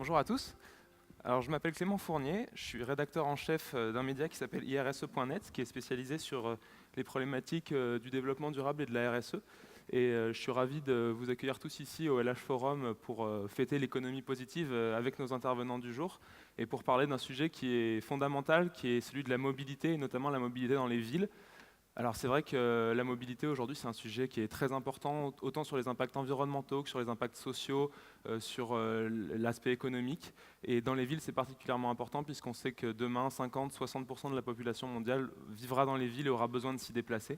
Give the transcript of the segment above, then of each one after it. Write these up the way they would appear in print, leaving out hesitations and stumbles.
Bonjour à tous. Alors, je m'appelle Clément Fournier, je suis rédacteur en chef d'un média qui s'appelle IRSE.net, qui est spécialisé sur les problématiques du développement durable et de la RSE. Et je suis ravi de vous accueillir tous ici au LH Forum pour fêter l'économie positive avec nos intervenants du jour et pour parler d'un sujet qui est fondamental, qui est celui de la mobilité, et notamment la mobilité dans les villes. Alors c'est vrai que la mobilité aujourd'hui c'est un sujet qui est très important, autant sur les impacts environnementaux que sur les impacts sociaux, sur l'aspect économique. Et dans les villes c'est particulièrement important puisqu'on sait que demain 50-60% de la population mondiale vivra dans les villes et aura besoin de s'y déplacer.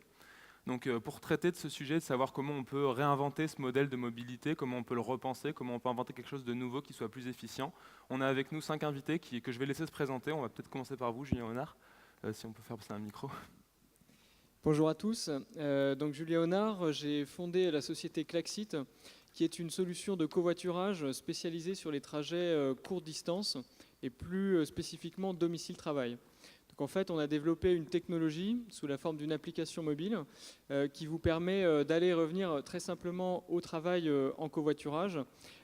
Donc pour traiter de ce sujet, de savoir comment on peut réinventer ce modèle de mobilité, comment on peut le repenser, comment on peut inventer quelque chose de nouveau qui soit plus efficient, on a avec nous 5 invités que je vais laisser se présenter. On va peut-être commencer par vous, Julien Honard, si on peut faire passer un micro. Bonjour à tous, donc Julien Honard, j'ai fondé la société Klaxit, qui est une solution de covoiturage spécialisée sur les trajets courte distance et plus spécifiquement domicile-travail. Donc en fait, on a développé une technologie sous la forme d'une application mobile qui vous permet d'aller et revenir très simplement au travail en covoiturage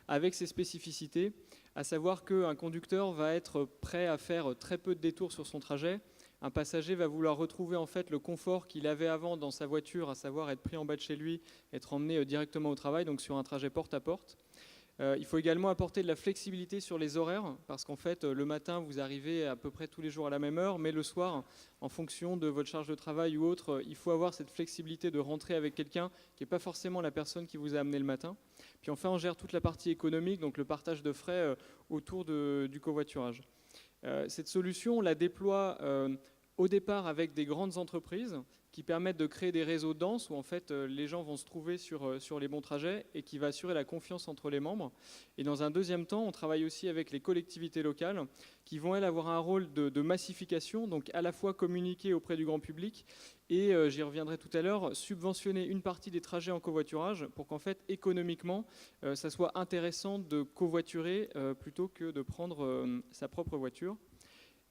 avec ses spécificités, à savoir qu'un conducteur va être prêt à faire très peu de détours sur son trajet. Un passager va vouloir retrouver en fait le confort qu'il avait avant dans sa voiture, à savoir être pris en bas de chez lui, être emmené directement au travail, donc sur un trajet porte à porte. Il faut également apporter de la flexibilité sur les horaires, parce qu'en fait, le matin, vous arrivez à peu près tous les jours à la même heure, mais le soir, en fonction de votre charge de travail ou autre, il faut avoir cette flexibilité de rentrer avec quelqu'un qui n'est pas forcément la personne qui vous a amené le matin. Puis enfin, on gère toute la partie économique, donc le partage de frais autour du covoiturage. Cette solution, on la déploie au départ avec des grandes entreprises qui permettent de créer des réseaux denses où en fait les gens vont se trouver sur les bons trajets et qui va assurer la confiance entre les membres. Et dans un deuxième temps, on travaille aussi avec les collectivités locales qui vont elles avoir un rôle de massification, donc à la fois communiquer auprès du grand public et, j'y reviendrai tout à l'heure, subventionner une partie des trajets en covoiturage pour qu'en fait économiquement ça soit intéressant de covoiturer plutôt que de prendre sa propre voiture.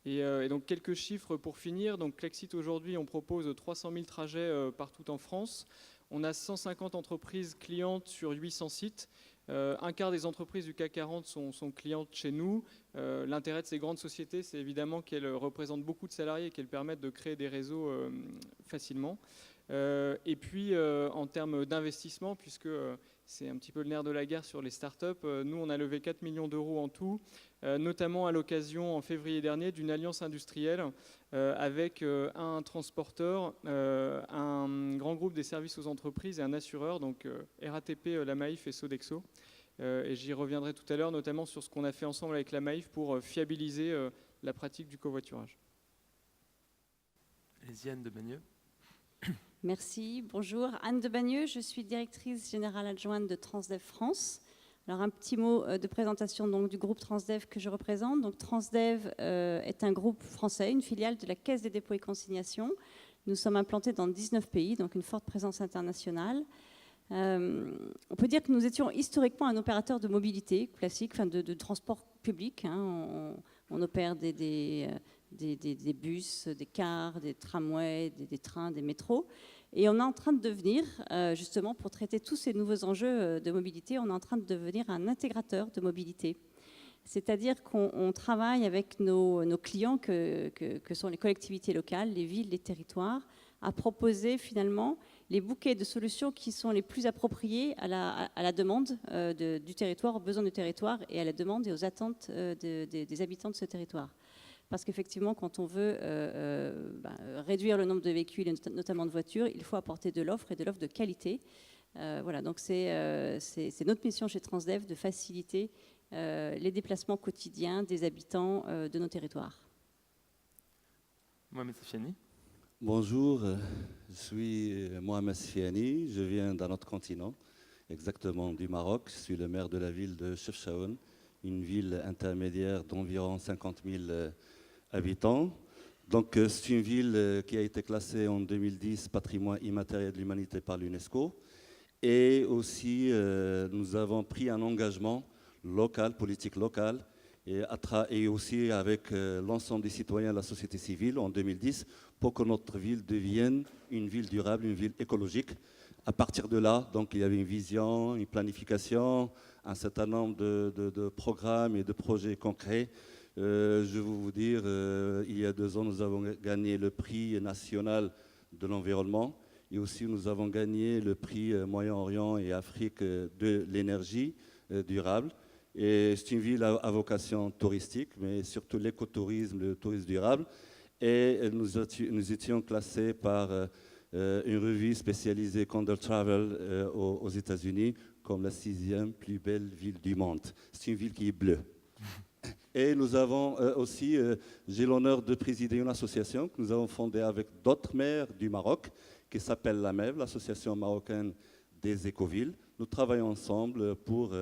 Et donc quelques chiffres pour finir. Donc Klaxit aujourd'hui, on propose 300 000 trajets partout en France. On a 150 entreprises clientes sur 800 sites. Un quart des entreprises du CAC 40 sont clientes chez nous. L'intérêt de ces grandes sociétés, c'est évidemment qu'elles représentent beaucoup de salariés et qu'elles permettent de créer des réseaux facilement. Et puis en termes d'investissement, puisque c'est un petit peu le nerf de la guerre sur les startups, nous on a levé 4 millions d'euros en tout, notamment à l'occasion en février dernier d'une alliance industrielle avec un transporteur, un grand groupe des services aux entreprises et un assureur, donc RATP, la Maïf et Sodexo. Et j'y reviendrai tout à l'heure, notamment sur ce qu'on a fait ensemble avec la Maïf pour fiabiliser la pratique du covoiturage. Allez-y, Anne de Bagneux. Merci, bonjour. Anne de Bagneux, je suis directrice générale adjointe de Transdev France. Alors un petit mot de présentation donc, du groupe Transdev que je représente. Donc, Transdev est un groupe français, une filiale de la Caisse des dépôts et consignations. Nous sommes implantés dans 19 pays, donc une forte présence internationale. On peut dire que nous étions historiquement un opérateur de mobilité classique, enfin de transport public. Hein. On opère des bus, des cars, des tramways, des trains, des métros. Et on est en train de devenir, justement pour traiter tous ces nouveaux enjeux de mobilité, on est en train de devenir un intégrateur de mobilité. C'est-à-dire qu'on travaille avec nos clients que sont les collectivités locales, les villes, les territoires, à proposer finalement les bouquets de solutions qui sont les plus appropriés à la demande du territoire, aux besoins du territoire et à la demande et aux attentes des habitants de ce territoire. Parce qu'effectivement, quand on veut réduire le nombre de véhicules, et notamment de voitures, il faut apporter de l'offre et de l'offre de qualité. Voilà, donc c'est notre mission chez Transdev de faciliter les déplacements quotidiens des habitants de nos territoires. Mohamed Safiani. Bonjour, je suis Mohamed Safiani, je viens d'un autre continent, exactement du Maroc. Je suis le maire de la ville de Chefchaouen, une ville intermédiaire d'environ 50 000 habitants. Donc c'est une ville qui a été classée en 2010 patrimoine immatériel de l'humanité par l'UNESCO. Et aussi, nous avons pris un engagement local, politique locale, et aussi avec l'ensemble des citoyens de la société civile en 2010 pour que notre ville devienne une ville durable, une ville écologique. À partir de là, donc, il y avait une vision, une planification, un certain nombre de programmes et de projets concrets. Je vais vous dire, il y a 2 ans, nous avons gagné le prix national de l'environnement et aussi nous avons gagné le prix Moyen-Orient et Afrique de l'énergie durable. Et c'est une ville à vocation touristique, mais surtout l'écotourisme, le tourisme durable. Et nous étions classés par une revue spécialisée Condor Travel aux États-Unis comme la 6e plus belle ville du monde. C'est une ville qui est bleue. Et nous avons aussi, j'ai l'honneur de présider une association que nous avons fondée avec d'autres maires du Maroc, qui s'appelle l'AMEV, l'Association marocaine des écovilles. Nous travaillons ensemble pour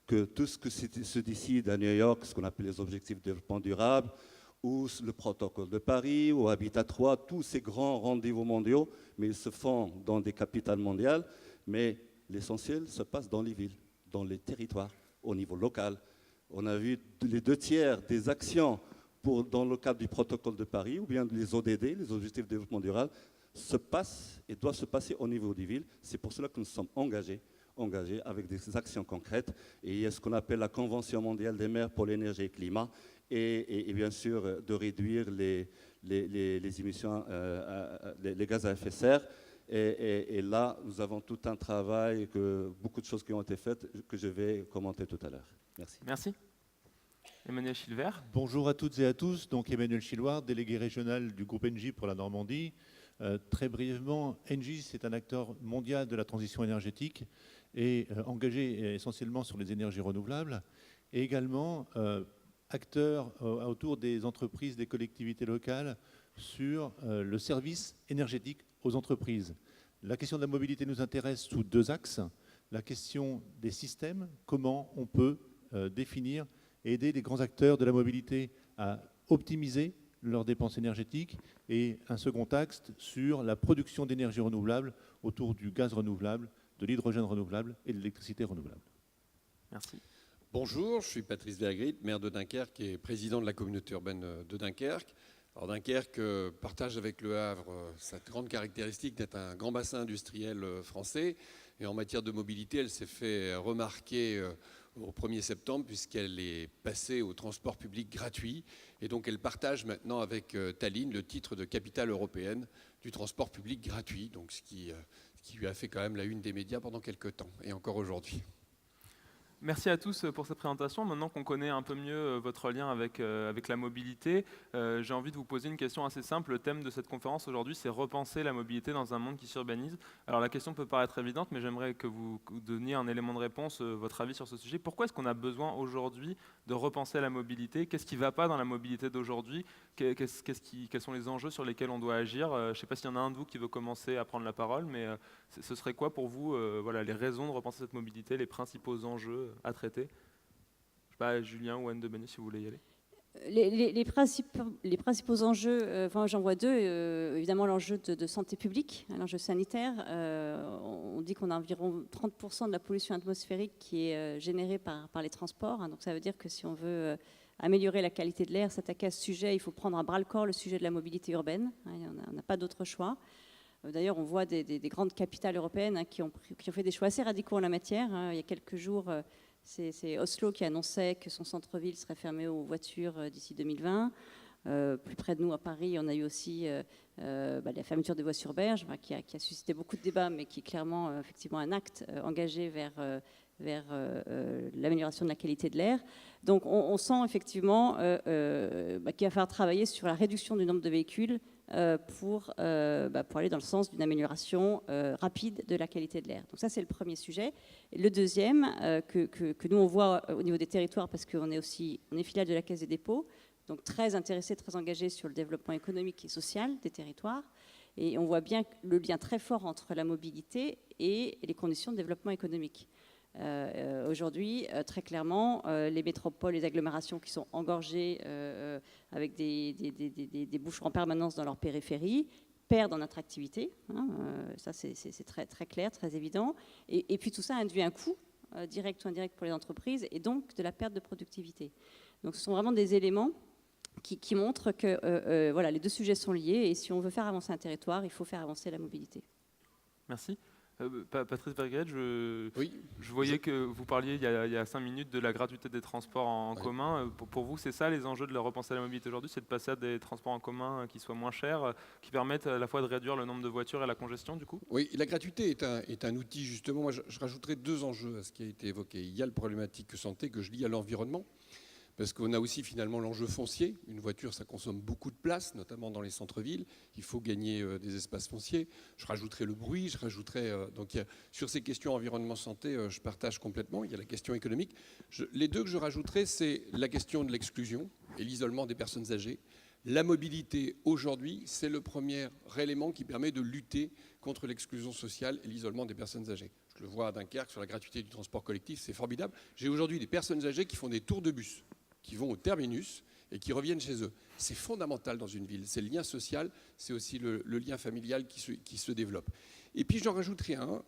que tout ce que se décide à New York, ce qu'on appelle les objectifs de développement durable, ou le protocole de Paris, ou Habitat 3, tous ces grands rendez-vous mondiaux, mais ils se font dans des capitales mondiales, mais l'essentiel se passe dans les villes, dans les territoires, au niveau local. On a vu les 2/3 des actions dans le cadre du protocole de Paris, ou bien les ODD, les objectifs de développement durable, se passent et doivent se passer au niveau des villes. C'est pour cela que nous sommes engagés avec des actions concrètes. Et il y a ce qu'on appelle la Convention mondiale des maires pour l'énergie et le climat, et bien sûr de réduire les émissions, les gaz à effet de serre. Et là, nous avons tout un travail, beaucoup de choses qui ont été faites, que je vais commenter tout à l'heure. Merci. Merci. Emmanuel Chilvert. Bonjour à toutes et à tous. Donc Emmanuel Chilvert, délégué régional du groupe Engie pour la Normandie. Très brièvement, Engie, c'est un acteur mondial de la transition énergétique et engagé essentiellement sur les énergies renouvelables, et également acteur autour des entreprises, des collectivités locales sur le service énergétique aux entreprises. La question de la mobilité nous intéresse sous 2 axes. La question des systèmes, comment on peut définir et aider les grands acteurs de la mobilité à optimiser leurs dépenses énergétiques, et un second axe sur la production d'énergie renouvelable autour du gaz renouvelable, de l'hydrogène renouvelable et de l'électricité renouvelable. Merci. Bonjour, je suis Patrice Vergrit, maire de Dunkerque et président de la communauté urbaine de Dunkerque. Alors Dunkerque partage avec Le Havre cette grande caractéristique d'être un grand bassin industriel français. Et en matière de mobilité, elle s'est fait remarquer au 1er septembre puisqu'elle est passée au transport public gratuit. Et donc elle partage maintenant avec Tallinn le titre de capitale européenne du transport public gratuit. Donc ce qui lui a fait quand même la une des médias pendant quelques temps et encore aujourd'hui. Merci à tous pour cette présentation. Maintenant qu'on connaît un peu mieux votre lien avec la mobilité, j'ai envie de vous poser une question assez simple. Le thème de cette conférence aujourd'hui, c'est repenser la mobilité dans un monde qui s'urbanise. Alors la question peut paraître évidente, mais j'aimerais que vous donniez un élément de réponse, votre avis sur ce sujet. Pourquoi est-ce qu'on a besoin aujourd'hui de repenser la mobilité? Qu'est-ce qui ne va pas dans la mobilité d'aujourd'hui? Quels sont les enjeux sur lesquels on doit agir? Je ne sais pas s'il y en a un de vous qui veut commencer à prendre la parole, mais ce serait quoi pour vous voilà, les raisons de repenser cette mobilité, les principaux enjeux à traiter? Je ne sais pas, Julien ou Anne de Bany, si vous voulez y aller. Les principaux enjeux, enfin, j'en vois 2. Évidemment, l'enjeu de santé publique, l'enjeu sanitaire. On dit qu'on a environ 30% de la pollution atmosphérique qui est générée par les transports. Donc ça veut dire que si on veut améliorer la qualité de l'air, s'attaquer à ce sujet, il faut prendre à bras-le-corps le sujet de la mobilité urbaine. On n'a pas d'autre choix. D'ailleurs, on voit des grandes capitales européennes qui ont fait des choix assez radicaux en la matière. Il y a quelques jours, c'est Oslo qui annonçait que son centre-ville serait fermé aux voitures d'ici 2020. Plus près de nous, à Paris, on a eu aussi la fermeture des voies sur berge, qui a suscité beaucoup de débats, mais qui est clairement effectivement un acte engagé vers l'amélioration de la qualité de l'air. Donc on sent effectivement qu'il va falloir travailler sur la réduction du nombre de véhicules pour aller dans le sens d'une amélioration rapide de la qualité de l'air. Donc ça, c'est le premier sujet. Et le deuxième, que nous, on voit au niveau des territoires, parce qu'on est filiale de la Caisse des dépôts, donc très intéressé, très engagé sur le développement économique et social des territoires. Et on voit bien le lien très fort entre la mobilité et les conditions de développement économique. Aujourd'hui, très clairement, les métropoles, les agglomérations qui sont engorgées avec des bouchons en permanence dans leur périphérie perdent en attractivité. Ça, c'est très, très clair, très évident. Et puis tout ça induit un coût, direct ou indirect pour les entreprises, et donc de la perte de productivité. Donc ce sont vraiment des éléments qui montrent que les 2 sujets sont liés, et si on veut faire avancer un territoire, il faut faire avancer la mobilité. Merci. Patrice Vergret, Oui. je voyais que vous parliez il y a 5 minutes de la gratuité des transports en Oui. commun. Pour vous, c'est ça les enjeux de la repenser la mobilité aujourd'hui, c'est de passer à des transports en commun qui soient moins chers, qui permettent à la fois de réduire le nombre de voitures et la congestion du coup? Oui, la gratuité est un outil, justement. Moi, je rajouterais 2 enjeux à ce qui a été évoqué. Il y a le problématique santé que je lie à l'environnement, parce qu'on a aussi finalement l'enjeu foncier. Une voiture, ça consomme beaucoup de place, notamment dans les centres-villes. Il faut gagner des espaces fonciers. Je rajouterais le bruit, je rajouterais... sur ces questions environnement-santé, je partage complètement. Il y a la question économique. Les 2 que je rajouterais, c'est la question de l'exclusion et l'isolement des personnes âgées. La mobilité, aujourd'hui, c'est le premier élément qui permet de lutter contre l'exclusion sociale et l'isolement des personnes âgées. Je le vois à Dunkerque, sur la gratuité du transport collectif, c'est formidable. J'ai aujourd'hui des personnes âgées qui font des tours de bus, qui vont au terminus et qui reviennent chez eux. C'est fondamental dans une ville. C'est le lien social, c'est aussi le lien familial qui se développe. Et puis j'en rajouterai un,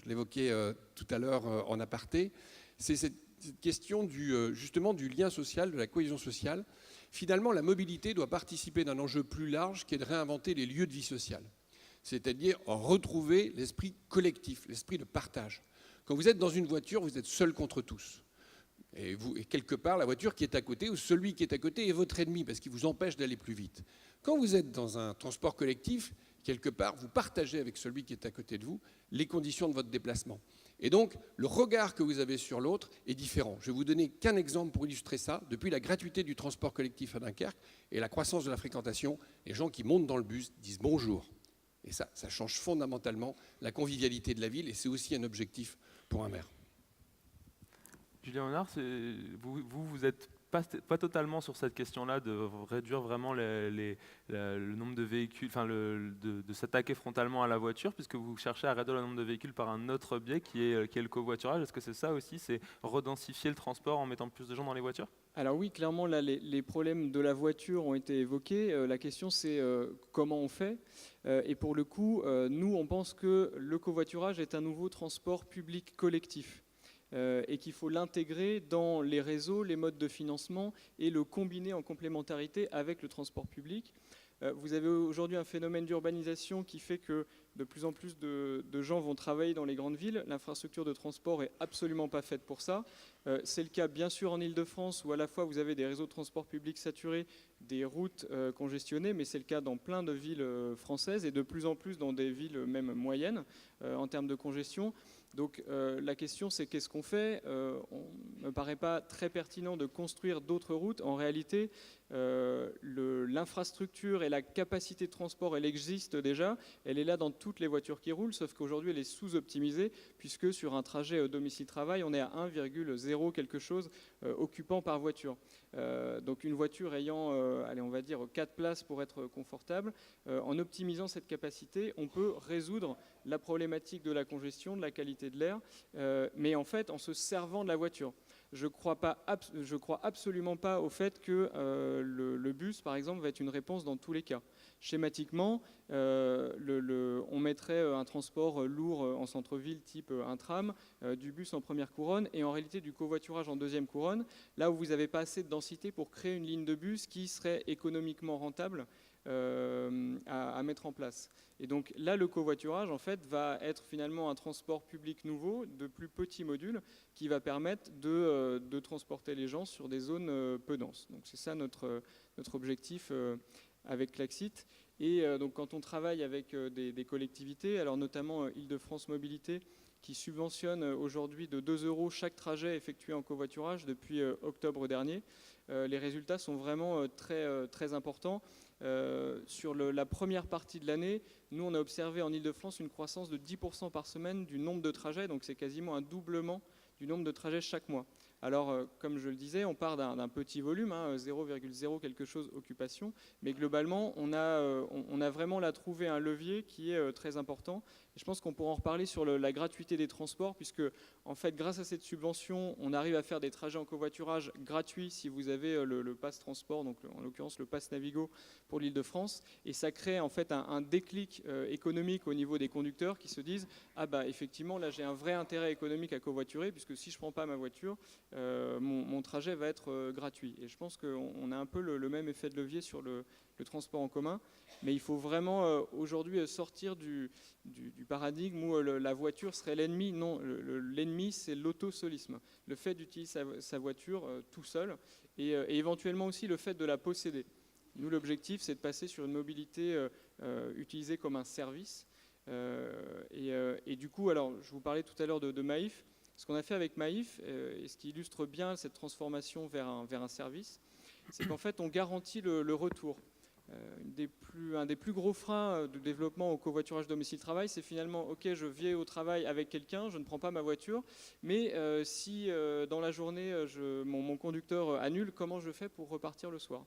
je l'évoquais tout à l'heure en aparté, c'est cette question justement du lien social, de la cohésion sociale. Finalement, la mobilité doit participer d'un enjeu plus large qui est de réinventer les lieux de vie sociale. C'est-à-dire retrouver l'esprit collectif, l'esprit de partage. Quand vous êtes dans une voiture, vous êtes seul contre tous. Et quelque part, la voiture qui est à côté ou celui qui est à côté est votre ennemi parce qu'il vous empêche d'aller plus vite. Quand vous êtes dans un transport collectif, quelque part, vous partagez avec celui qui est à côté de vous les conditions de votre déplacement. Et donc, le regard que vous avez sur l'autre est différent. Je vais vous donner qu'un exemple pour illustrer ça. Depuis la gratuité du transport collectif à Dunkerque et la croissance de la fréquentation, les gens qui montent dans le bus disent bonjour. Et ça change fondamentalement la convivialité de la ville et c'est aussi un objectif pour un maire. Julien Honard, vous êtes pas totalement sur cette question-là de réduire vraiment le nombre de véhicules, enfin de s'attaquer frontalement à la voiture, puisque vous cherchez à réduire le nombre de véhicules par un autre biais qui est le covoiturage. Est-ce que c'est ça aussi, c'est redensifier le transport en mettant plus de gens dans les voitures? Alors oui, clairement, là, les problèmes de la voiture ont été évoqués. La question, c'est comment on fait. Et pour le coup, nous, on pense que le covoiturage est un nouveau transport public collectif. Et qu'il faut l'intégrer dans les réseaux, les modes de financement et le combiner en complémentarité avec le transport public. Vous avez aujourd'hui un phénomène d'urbanisation qui fait que de plus en plus de gens vont travailler dans les grandes villes. L'infrastructure de transport n'est absolument pas faite pour ça. C'est le cas bien sûr en Ile-de-France où à la fois vous avez des réseaux de transport public saturés, des routes congestionnées, mais c'est le cas dans plein de villes françaises et de plus en plus dans des villes même moyennes en termes de congestion. Donc la question c'est qu'est-ce qu'on fait? On ne me paraît pas très pertinent de construire d'autres routes. En réalité, l'infrastructure et la capacité de transport, elle existe déjà. Elle est là dans toutes les voitures qui roulent, sauf qu'aujourd'hui elle est sous-optimisée puisque sur un trajet domicile-travail, on est à 1,0 quelque chose occupant par voiture. Donc une voiture ayant, allez, on va dire 4 places pour être confortable, en optimisant cette capacité, on peut résoudre la problématique de la congestion, de la qualité de l'air, mais en fait en se servant de la voiture. Je crois absolument pas au fait que le bus, par exemple, va être une réponse dans tous les cas. Schématiquement, on mettrait un transport lourd en centre-ville, type un tram, du bus en première couronne, et en réalité du covoiturage en deuxième couronne, là où vous n'avez pas assez de densité pour créer une ligne de bus qui serait économiquement rentable à mettre en place. Et donc là, le covoiturage, en fait, va être finalement un transport public nouveau, de plus petits modules, qui va permettre de transporter les gens sur des zones peu denses. Donc c'est ça notre objectif avec Klaxit. Et donc quand on travaille avec des collectivités, alors notamment Île-de-France Mobilité, qui subventionne aujourd'hui de 2 € chaque trajet effectué en covoiturage depuis octobre dernier, les résultats sont vraiment très importants. Sur la première partie de l'année, nous on a observé en Île-de-France une croissance de 10% par semaine du nombre de trajets, donc c'est quasiment un doublement du nombre de trajets chaque mois. Alors, comme je le disais, on part d'un petit volume, 0,0 quelque chose occupation, mais globalement, on a vraiment là trouvé un levier qui est très important. Et je pense qu'on pourra en reparler sur la gratuité des transports, puisque, en fait, grâce à cette subvention, on arrive à faire des trajets en covoiturage gratuits si vous avez le pass transport, donc en l'occurrence le pass Navigo pour l'Île-de-France, et ça crée en fait un déclic économique au niveau des conducteurs qui se disent « Ah bah effectivement, là j'ai un vrai intérêt économique à covoiturer, puisque si je ne prends pas ma voiture, mon trajet va être gratuit. » Et je pense qu'on a un peu le même effet de levier sur le transport en commun, mais il faut vraiment aujourd'hui sortir du paradigme où la voiture serait l'ennemi. Non, l'ennemi, c'est l'autosolisme, le fait d'utiliser sa voiture tout seul, et éventuellement aussi le fait de la posséder. Nous, l'objectif, c'est de passer sur une mobilité utilisée comme un service. Et du coup, alors, je vous parlais tout à l'heure de Maïf. Ce qu'on a fait avec Maïf, et ce qui illustre bien cette transformation vers un service, c'est qu'en fait, on garantit le retour. Un des plus gros freins de développement au covoiturage domicile-travail, c'est finalement, ok, je viens au travail avec quelqu'un, je ne prends pas ma voiture, mais si dans la journée, mon conducteur annule, comment je fais pour repartir le soir?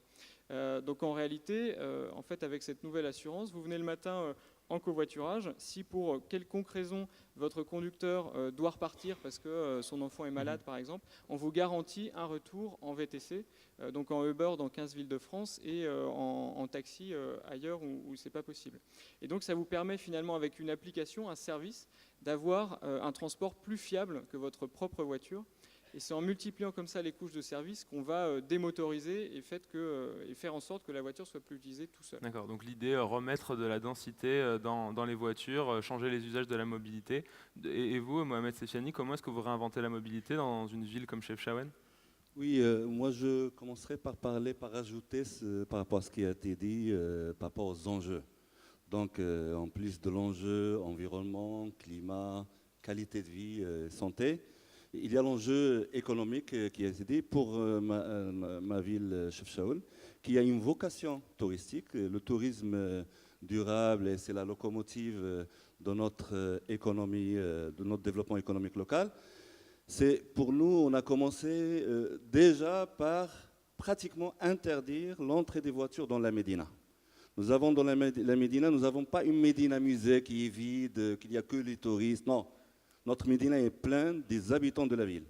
Donc en réalité, en fait, avec cette nouvelle assurance, vous venez le matin en covoiturage. Si pour quelconque raison votre conducteur doit repartir parce que son enfant est malade, par exemple, on vous garantit un retour en VTC, donc en Uber dans 15 villes de France et en taxi ailleurs où ce n'est pas possible. Et donc ça vous permet finalement, avec une application, un service, d'avoir un transport plus fiable que votre propre voiture. Et c'est en multipliant comme ça les couches de services qu'on va démotoriser et faire en sorte que la voiture soit plus utilisée tout seul. D'accord, donc l'idée, remettre de la densité dans les voitures, changer les usages de la mobilité. Et vous, Mohamed Sefiani, comment est-ce que vous réinventez la mobilité dans une ville comme Chefchaouen? Oui, moi je commencerai par ajouter par rapport à ce qui a été dit, par rapport aux enjeux. Donc en plus de l'enjeu environnement, climat, qualité de vie, santé, il y a l'enjeu économique qui a été dit pour ma ville Chefchaouen, qui a une vocation touristique. Le tourisme durable, c'est la locomotive de notre économie, de notre développement économique local. Pour nous, on a commencé déjà par pratiquement interdire l'entrée des voitures dans la Médina. Nous avons dans la Médina, nous n'avons pas une Médina musée qui est vide, qu'il n'y a que les touristes. Non, notre Médina est plein des habitants de la ville.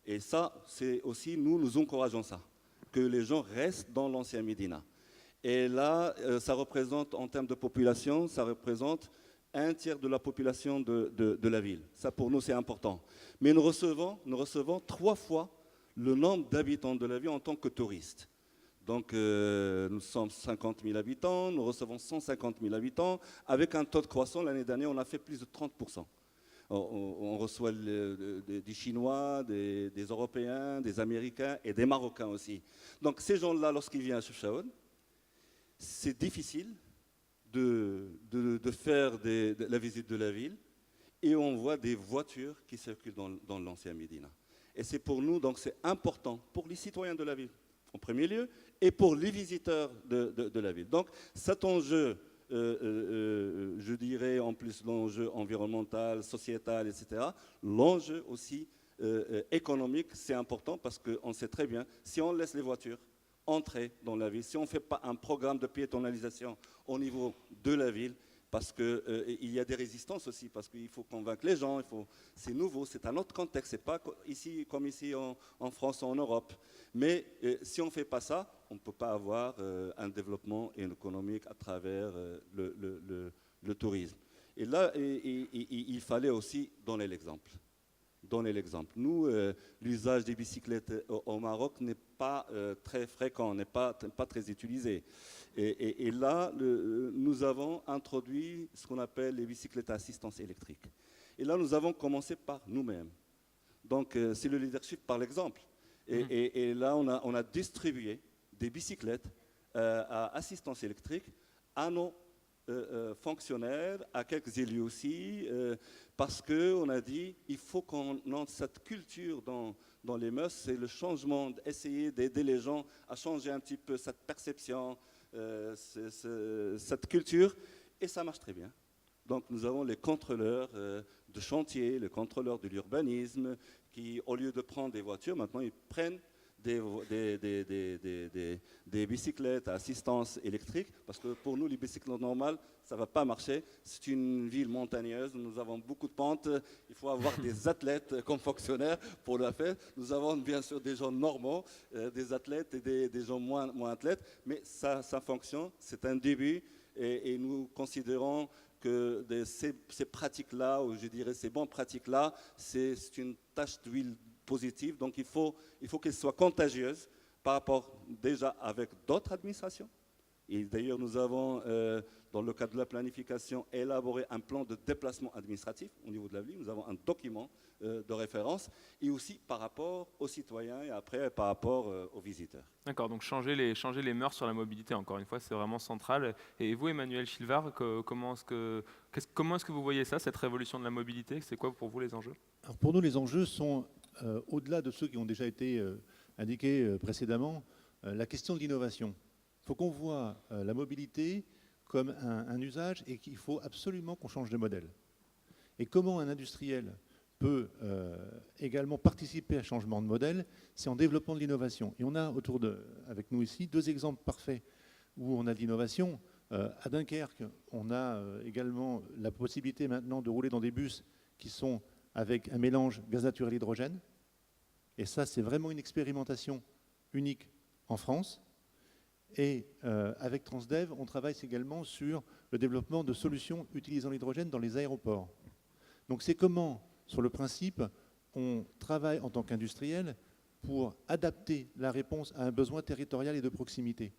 Et ça, c'est aussi, nous encourageons ça, que les gens restent dans l'ancien Médina. Et là, ça représente, en termes de population, ça représente un tiers de la population de la ville. Ça, pour nous, c'est important. Mais nous recevons 3 fois le nombre d'habitants de la ville en tant que touristes. Donc, nous sommes 50 000 habitants, nous recevons 150 000 habitants. Avec un taux de croissance, l'année dernière, on a fait plus de 30%. On reçoit des Chinois, des Européens, des Américains et des Marocains aussi. Donc, ces gens-là, lorsqu'ils viennent à Chefchaouen, c'est difficile de faire la visite de la ville, et on voit des voitures qui circulent dans l'ancien Médina. Et c'est pour nous, donc c'est important pour les citoyens de la ville, en premier lieu, et pour les visiteurs de la ville. Donc cet enjeu, je dirais en plus l'enjeu environnemental, sociétal, etc., l'enjeu aussi économique, c'est important parce qu'on sait très bien, si on laisse les voitures entrer dans la ville, si on ne fait pas un programme de piétonalisation au niveau de la ville, parce qu'il y a des résistances aussi, parce qu'il faut convaincre les gens, c'est nouveau, c'est un autre contexte, c'est pas ici, comme ici en France ou en Europe. Mais si on ne fait pas ça, on ne peut pas avoir un développement économique à travers le tourisme. Et là, il fallait aussi donner l'exemple. Nous, l'usage des bicyclettes au Maroc n'est pas très fréquent, n'est pas très utilisé. Et là, nous avons introduit ce qu'on appelle les bicyclettes à assistance électrique. Et là, nous avons commencé par nous-mêmes. Donc, c'est le leadership par l'exemple. Et là, on a distribué des bicyclettes à assistance électrique à nos fonctionnaires, à quelques élus aussi, parce qu'on a dit il faut qu'on ait cette culture dans les mœurs, c'est le changement, d'essayer d'aider les gens à changer un petit peu cette perception, cette culture, et ça marche très bien. Donc nous avons les contrôleurs de chantier, les contrôleurs de l'urbanisme, qui au lieu de prendre des voitures, maintenant ils prennent des bicyclettes à assistance électrique, parce que pour nous, les bicyclettes normales, ça ne va pas marcher. C'est une ville montagneuse, nous avons beaucoup de pentes, il faut avoir des athlètes comme fonctionnaires pour le faire. Nous avons bien sûr des gens normaux, des athlètes et des gens moins athlètes, mais ça fonctionne, c'est un début, et nous considérons que ces pratiques-là, ou je dirais ces bonnes pratiques-là, c'est une tache d'huile positive, donc il faut qu'elle soit contagieuse par rapport déjà avec d'autres administrations, Et d'ailleurs, nous avons, dans le cadre de la planification, élaboré un plan de déplacement administratif au niveau de la ville. Nous avons un document de référence, et aussi par rapport aux citoyens et après par rapport aux visiteurs. D'accord, donc changer les mœurs sur la mobilité, encore une fois, c'est vraiment central. Et vous, Emmanuel Chilvar, comment est-ce que vous voyez ça, cette révolution de la mobilité? C'est quoi pour vous les enjeux? Alors pour nous, les enjeux sont, au-delà de ceux qui ont déjà été indiqués précédemment, la question de l'innovation. Il faut qu'on voit la mobilité comme un usage et qu'il faut absolument qu'on change de modèle. Et comment un industriel peut également participer à un changement de modèle, c'est en développant de l'innovation. Et on a avec nous ici 2 exemples parfaits où on a de l'innovation. À Dunkerque, on a également la possibilité maintenant de rouler dans des bus qui sont avec un mélange gaz naturel hydrogène. Et ça, c'est vraiment une expérimentation unique en France. Et avec Transdev, on travaille également sur le développement de solutions utilisant l'hydrogène dans les aéroports. Donc c'est comment, sur le principe, on travaille en tant qu'industriel pour adapter la réponse à un besoin territorial et de proximité.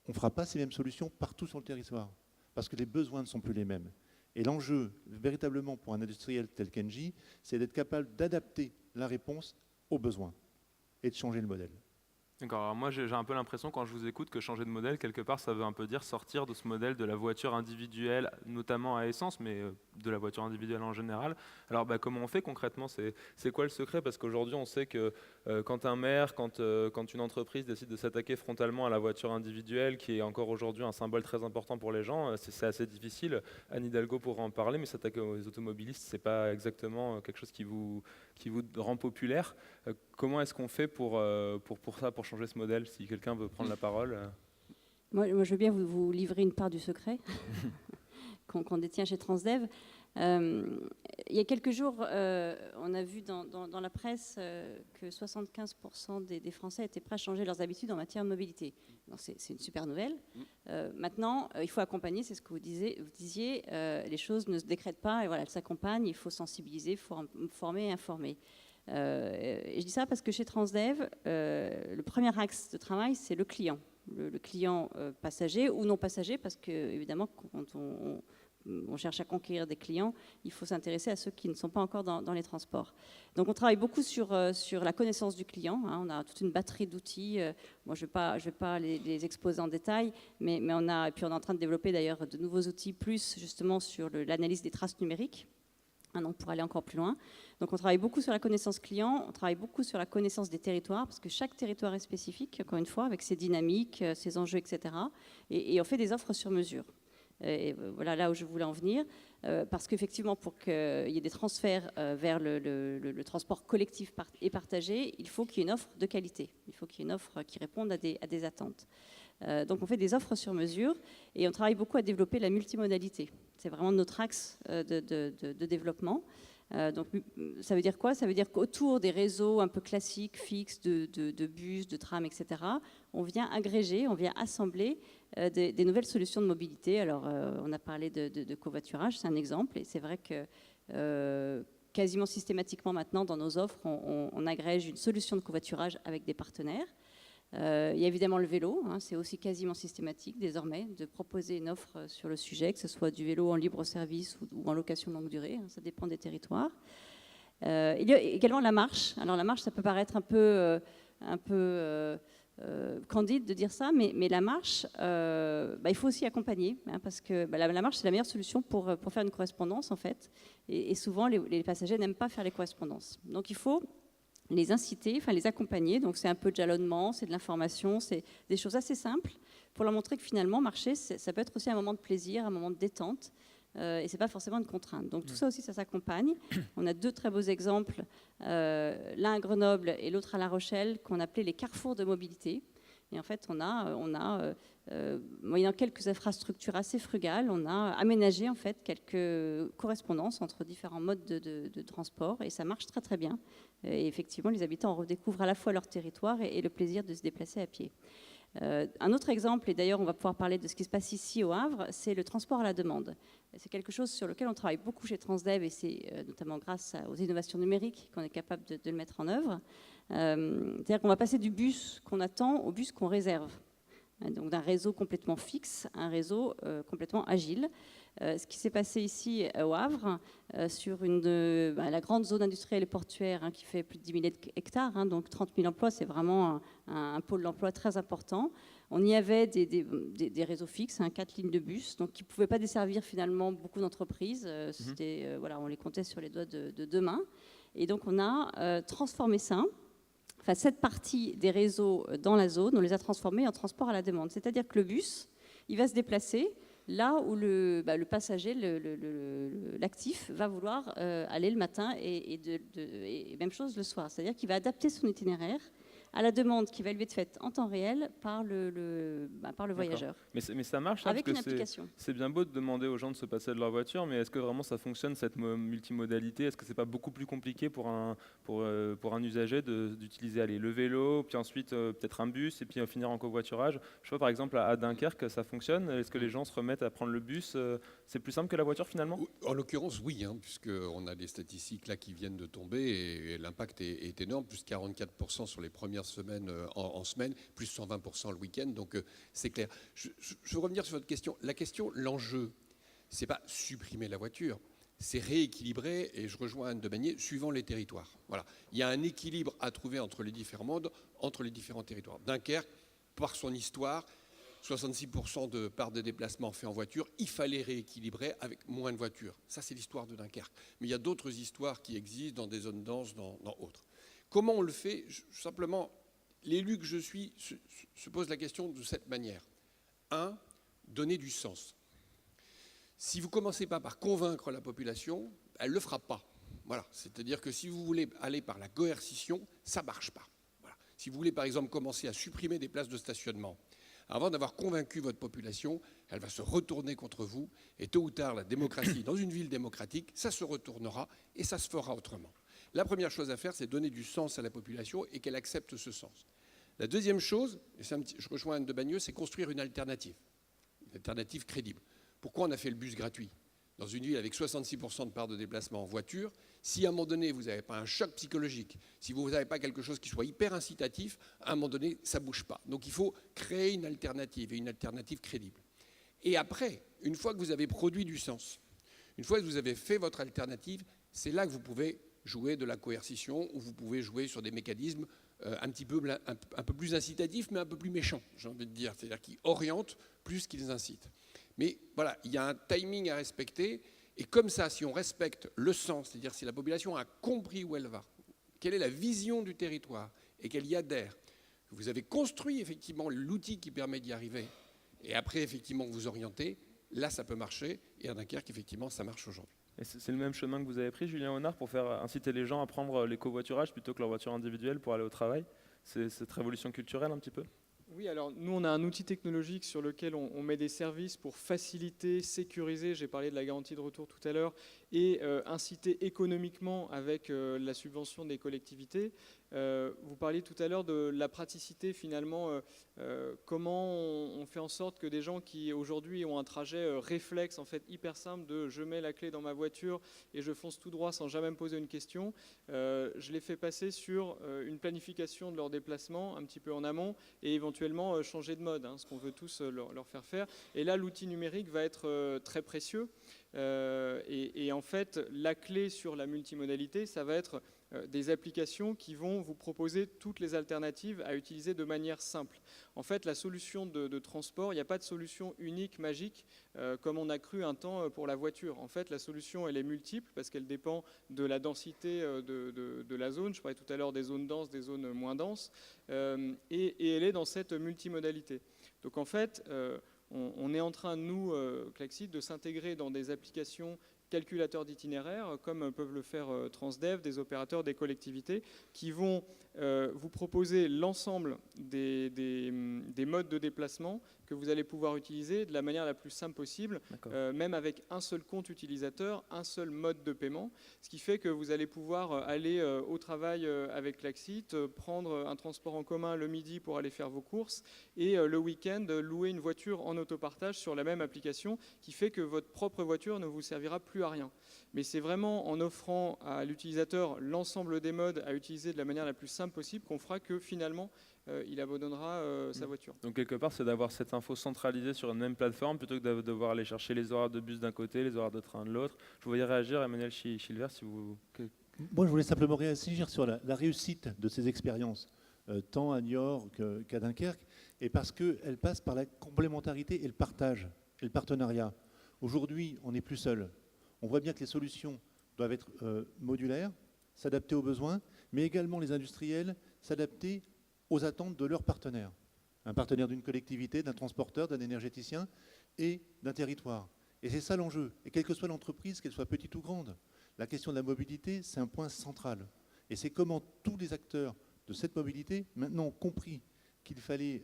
On ne fera pas ces mêmes solutions partout sur le territoire, parce que les besoins ne sont plus les mêmes. Et l'enjeu, véritablement, pour un industriel tel qu'Engie, c'est d'être capable d'adapter la réponse aux besoins et de changer le modèle. D'accord, alors moi j'ai un peu l'impression quand je vous écoute que changer de modèle, quelque part, ça veut un peu dire sortir de ce modèle de la voiture individuelle, notamment à essence, mais de la voiture individuelle en général. Alors comment on fait concrètement? C'est quoi le secret? Parce qu'aujourd'hui on sait que quand un maire, quand une entreprise décide de s'attaquer frontalement à la voiture individuelle, qui est encore aujourd'hui un symbole très important pour les gens, c'est assez difficile. Anne Hidalgo pourra en parler, mais s'attaquer aux automobilistes, c'est pas exactement quelque chose qui vous rend populaire. Comment est-ce qu'on fait pour ça, pour changer ce modèle? Si quelqu'un veut prendre la parole. Moi, je veux bien vous livrer une part du secret qu'on détient chez Transdev. Il y a quelques jours, on a vu dans la presse que 75% des Français étaient prêts à changer leurs habitudes en matière de mobilité. C'est une super nouvelle. Maintenant, il faut accompagner, c'est ce que vous disiez, les choses ne se décrètent pas, et voilà, elles s'accompagnent, il faut sensibiliser, il faut former et informer. Et je dis ça parce que chez Transdev, le premier axe de travail, c'est le client. Le client passager ou non passager, parce que évidemment, quand on cherche à conquérir des clients, il faut s'intéresser à ceux qui ne sont pas encore dans les transports. Donc on travaille beaucoup sur la connaissance du client. On a toute une batterie d'outils. Moi, je vais pas les exposer en détail, mais on est en train de développer d'ailleurs de nouveaux outils, plus justement sur l'analyse des traces numériques. Donc pour aller encore plus loin. Donc on travaille beaucoup sur la connaissance client, on travaille beaucoup sur la connaissance des territoires, parce que chaque territoire est spécifique, encore une fois, avec ses dynamiques, ses enjeux, etc. Et on fait des offres sur mesure. Et voilà là où je voulais en venir, parce qu'effectivement, pour qu'il y ait des transferts vers le transport collectif et partagé, il faut qu'il y ait une offre de qualité, il faut qu'il y ait une offre qui réponde à des attentes. Donc on fait des offres sur mesure et on travaille beaucoup à développer la multimodalité. C'est vraiment notre axe de développement. Donc ça veut dire quoi? Ça veut dire qu'autour des réseaux un peu classiques, fixes, de bus, de trams, etc., on vient agréger, on vient assembler des nouvelles solutions de mobilité. Alors on a parlé de covoiturage, c'est un exemple, et c'est vrai que quasiment systématiquement maintenant dans nos offres, on agrège une solution de covoiturage avec des partenaires. Il y a évidemment le vélo, c'est aussi quasiment systématique désormais de proposer une offre sur le sujet, que ce soit du vélo en libre service ou en location longue durée, ça dépend des territoires. Il y a également la marche. Alors la marche, ça peut paraître un peu candide de dire ça, mais la marche, il faut aussi accompagner, parce que la marche, c'est la meilleure solution pour faire une correspondance en fait, et souvent les passagers n'aiment pas faire les correspondances. Donc il faut les inciter, enfin les accompagner. Donc c'est un peu de jalonnement, c'est de l'information, c'est des choses assez simples pour leur montrer que finalement marcher, ça peut être aussi un moment de plaisir, un moment de détente, et c'est pas forcément une contrainte. Donc tout ça aussi, ça s'accompagne. On a 2 très beaux exemples, l'un à Grenoble et l'autre à La Rochelle, qu'on appelait les carrefours de mobilité. Et en fait, on a moyennant quelques infrastructures assez frugales, on a aménagé en fait quelques correspondances entre différents modes de transport, et ça marche très très bien. Et effectivement, les habitants redécouvrent à la fois leur territoire et le plaisir de se déplacer à pied. Un autre exemple, et d'ailleurs on va pouvoir parler de ce qui se passe ici au Havre, c'est le transport à la demande. C'est quelque chose sur lequel on travaille beaucoup chez Transdev, et c'est notamment grâce aux innovations numériques qu'on est capable de le mettre en œuvre. C'est-à-dire qu'on va passer du bus qu'on attend au bus qu'on réserve. donc d'un réseau complètement fixe à un réseau complètement agile. Ce qui s'est passé ici au Havre, sur la grande zone industrielle et portuaire qui fait plus de 10 000 hectares, donc 30 000 emplois, c'est vraiment un pôle d'emploi très important. On y avait des réseaux fixes, 4 lignes de bus, donc qui ne pouvaient pas desservir finalement beaucoup d'entreprises. On les comptait sur les doigts de deux mains. Et donc on a transformé ça. Enfin, cette partie des réseaux dans la zone, on les a transformés en transport à la demande. C'est-à-dire que le bus, il va se déplacer là où le passager, l'actif, va vouloir aller le matin et même chose le soir. C'est-à-dire qu'il va adapter son itinéraire à la demande qui va lui être faite en temps réel par le voyageur. Mais ça marche, ça, avec parce une que application. c'est bien beau de demander aux gens de se passer de leur voiture, mais est-ce que vraiment ça fonctionne, cette multimodalité? Est-ce que c'est pas beaucoup plus compliqué pour un usager d'utiliser le vélo, puis ensuite peut-être un bus, et puis finir en covoiturage? Je vois par exemple à Dunkerque, ça fonctionne. Est-ce que les gens se remettent à prendre le bus? C'est plus simple que la voiture finalement? En l'occurrence, oui, puisqu'on a des statistiques là qui viennent de tomber et l'impact est énorme, plus 44% sur les premières semaines en semaine, plus 120% le week-end, donc c'est clair. Je veux revenir sur votre question. L'enjeu, c'est pas supprimer la voiture, c'est rééquilibrer, et je rejoins Anne de Bagné, suivant les territoires. Voilà. Il y a un équilibre à trouver entre les différents modes, entre les différents territoires. Dunkerque, par son histoire, 66% de part de déplacement fait en voiture, il fallait rééquilibrer avec moins de voitures. Ça, c'est l'histoire de Dunkerque. Mais il y a d'autres histoires qui existent dans des zones denses, dans autres. Comment on le fait? Simplement, l'élu que je suis se pose la question de cette manière. 1, donner du sens. Si vous ne commencez pas par convaincre la population, elle ne le fera pas. Voilà. C'est-à-dire que si vous voulez aller par la coercition, ça ne marche pas. Voilà. Si vous voulez, par exemple, commencer à supprimer des places de stationnement, avant d'avoir convaincu votre population, elle va se retourner contre vous. Et tôt ou tard, la démocratie, dans une ville démocratique, ça se retournera et ça se fera autrement. La première chose à faire, c'est donner du sens à la population et qu'elle accepte ce sens. La deuxième chose, et je rejoins Anne de Bagneux, c'est construire une alternative crédible. Pourquoi on a fait le bus gratuit? Dans une ville avec 66% de part de déplacement en voiture, si à un moment donné, vous n'avez pas un choc psychologique, si vous n'avez pas quelque chose qui soit hyper incitatif, à un moment donné, ça ne bouge pas. Donc il faut créer une alternative, et une alternative crédible. Et après, une fois que vous avez produit du sens, une fois que vous avez fait votre alternative, c'est là que vous pouvez jouer de la coercition, ou vous pouvez jouer sur des mécanismes un peu plus incitatifs, mais un peu plus méchants, j'ai envie de dire, c'est-à-dire qui orientent plus qu'ils incitent. Mais voilà, il y a un timing à respecter, et comme ça, si on respecte le sens, c'est-à-dire si la population a compris où elle va, quelle est la vision du territoire, et qu'elle y adhère, que vous avez construit effectivement l'outil qui permet d'y arriver, et après effectivement vous orientez, là ça peut marcher, et à Dunkerque, effectivement, ça marche aujourd'hui. Et c'est le même chemin que vous avez pris, Julien Honard, pour faire inciter les gens à prendre les covoiturages plutôt que leur voiture individuelle pour aller au travail? C'est cette révolution culturelle un petit peu? Oui, alors nous, on a un outil technologique sur lequel on met des services pour faciliter, sécuriser, j'ai parlé de la garantie de retour tout à l'heure, et inciter économiquement avec la subvention des collectivités. Vous parliez tout à l'heure de la praticité finalement, comment on fait en sorte que des gens qui aujourd'hui ont un trajet réflexe, en fait hyper simple de je mets la clé dans ma voiture et je fonce tout droit sans jamais me poser une question, je les fais passer sur une planification de leur déplacement un petit peu en amont et éventuellement changer de mode, ce qu'on veut tous leur faire faire. Et là, l'outil numérique va être très précieux. Et en fait, la clé sur la multimodalité, ça va être des applications qui vont vous proposer toutes les alternatives à utiliser de manière simple. En fait, la solution de transport, il n'y a pas de solution unique, magique, comme on a cru un temps pour la voiture. En fait, la solution, elle est multiple parce qu'elle dépend de la densité de la zone. Je parlais tout à l'heure des zones denses, des zones moins denses. Et elle est dans cette multimodalité. Donc en fait, on est en train, nous, Klaxit, de s'intégrer dans des applications calculateurs d'itinéraires, comme peuvent le faire Transdev, des opérateurs, des collectivités, qui vont vous proposer l'ensemble des modes de déplacement que vous allez pouvoir utiliser de la manière la plus simple possible, même avec un seul compte utilisateur, un seul mode de paiement, ce qui fait que vous allez pouvoir aller au travail avec Klaxit, prendre un transport en commun le midi pour aller faire vos courses et le week-end louer une voiture en autopartage sur la même application, qui fait que votre propre voiture ne vous servira plus à rien. Mais c'est vraiment en offrant à l'utilisateur l'ensemble des modes à utiliser de la manière la plus simple possible qu'on fera que finalement il abandonnera sa voiture. Donc quelque part, c'est d'avoir cette info centralisée sur une même plateforme plutôt que de devoir aller chercher les horaires de bus d'un côté, les horaires de train de l'autre. Je vous voyais réagir, Emmanuel Chilvert, si vous... Moi, je voulais simplement réagir sur la réussite de ces expériences, tant à Niort qu'à Dunkerque, et parce qu'elles passent par la complémentarité et le partage, et le partenariat. Aujourd'hui, on n'est plus seul. On voit bien que les solutions doivent être modulaires, s'adapter aux besoins, mais également les industriels s'adapter aux attentes de leurs partenaires. Un partenaire d'une collectivité, d'un transporteur, d'un énergéticien et d'un territoire. Et c'est ça l'enjeu. Et quelle que soit l'entreprise, qu'elle soit petite ou grande, la question de la mobilité, c'est un point central. Et c'est comment tous les acteurs de cette mobilité, maintenant, ont compris qu'il fallait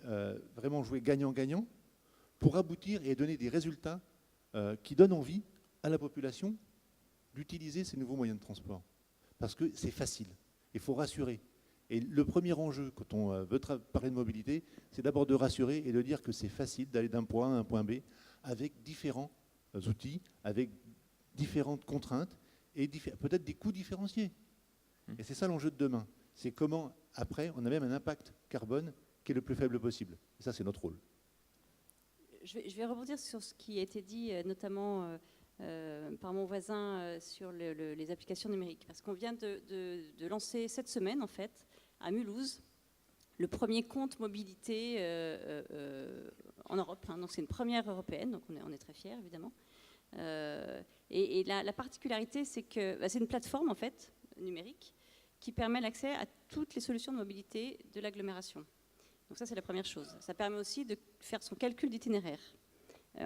vraiment jouer gagnant-gagnant pour aboutir et donner des résultats qui donnent envie à la population d'utiliser ces nouveaux moyens de transport. Parce que c'est facile. Il faut rassurer. Et le premier enjeu, quand on veut parler de mobilité, c'est d'abord de rassurer et de dire que c'est facile d'aller d'un point A à un point B avec différents outils, avec différentes contraintes et peut-être des coûts différenciés. Et c'est ça l'enjeu de demain. C'est comment, après, on a même un impact carbone qui est le plus faible possible. Et ça, c'est notre rôle. Je vais rebondir sur ce qui a été dit, notamment par mon voisin sur les applications numériques. Parce qu'on vient de lancer cette semaine, en fait, à Mulhouse, le premier compte mobilité en Europe. Donc c'est une première européenne, donc on est très fiers, évidemment. Et la particularité, c'est que c'est une plateforme, en fait, numérique, qui permet l'accès à toutes les solutions de mobilité de l'agglomération. Donc ça, c'est la première chose. Ça permet aussi de faire son calcul d'itinéraire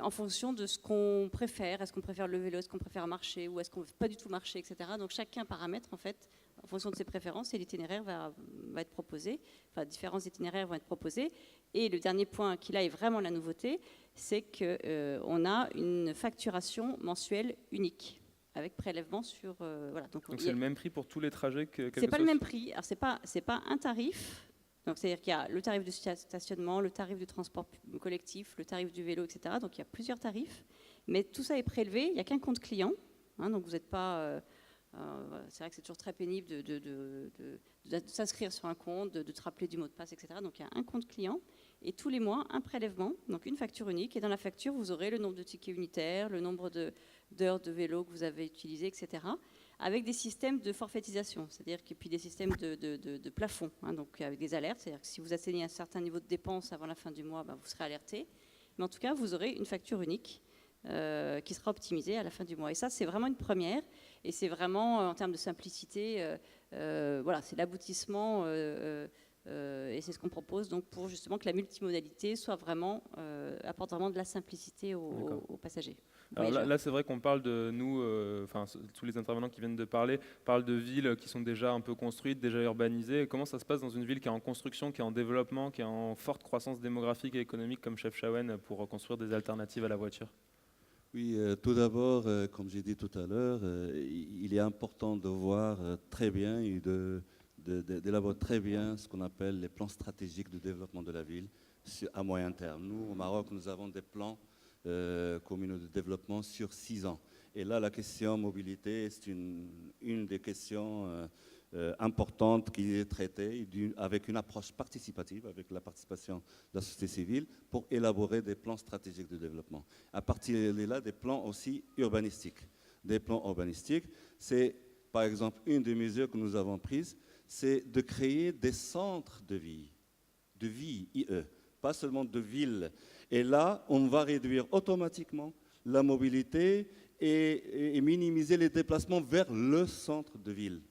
en fonction de ce qu'on préfère. Est-ce qu'on préfère le vélo, est-ce qu'on préfère marcher, ou est-ce qu'on ne veut pas du tout marcher, etc. Donc chacun paramètre, en fait, en fonction de ses préférences, et l'itinéraire va être proposé. Enfin, différents itinéraires vont être proposés. Et le dernier point qui, là, est vraiment la nouveauté, c'est qu'on a une facturation mensuelle unique, avec prélèvement sur... voilà. Donc c'est le même prix pour tous les trajets que... C'est pas le même prix. Alors, c'est pas un tarif. Donc, c'est-à-dire qu'il y a le tarif du stationnement, le tarif du transport collectif, le tarif du vélo, etc. Donc, il y a plusieurs tarifs. Mais tout ça est prélevé. Il n'y a qu'un compte client. Donc, vous n'êtes pas... c'est vrai que c'est toujours très pénible de s'inscrire sur un compte, de te rappeler du mot de passe, etc. Donc, il y a un compte client. Et tous les mois, un prélèvement, donc une facture unique. Et dans la facture, vous aurez le nombre de tickets unitaires, le nombre d'heures de vélo que vous avez utilisées, etc. Avec des systèmes de forfaitisation, c'est-à-dire et puis des systèmes de plafond, donc avec des alertes. C'est-à-dire que si vous atteignez un certain niveau de dépenses avant la fin du mois, vous serez alerté. Mais en tout cas, vous aurez une facture unique qui sera optimisée à la fin du mois. Et ça, c'est vraiment une première. Et c'est vraiment, en termes de simplicité, voilà, c'est l'aboutissement... et c'est ce qu'on propose donc pour justement que la multimodalité soit vraiment, apporte vraiment de la simplicité aux passagers. Alors là, c'est vrai qu'on parle de nous, tous les intervenants qui viennent de parler parlent de villes qui sont déjà un peu construites, déjà urbanisées. Comment ça se passe dans une ville qui est en construction, qui est en développement, qui est en forte croissance démographique et économique comme Chefchaouen pour construire des alternatives à la voiture? Oui, tout d'abord, comme j'ai dit tout à l'heure, il est important de voir très bien et d'élaborer très bien ce qu'on appelle les plans stratégiques de développement de la ville à moyen terme. Nous, au Maroc, nous avons des plans communaux de développement sur 6 ans. Et là, la question mobilité, c'est une des questions importantes qui est traitée avec une approche participative, avec la participation de la société civile, pour élaborer des plans stratégiques de développement. À partir de là, des plans aussi urbanistiques. Des plans urbanistiques, c'est par exemple une des mesures que nous avons prises, c'est de créer des centres de vie, IE, pas seulement de villes. Et là, on va réduire automatiquement la mobilité et minimiser les déplacements vers le centre de ville.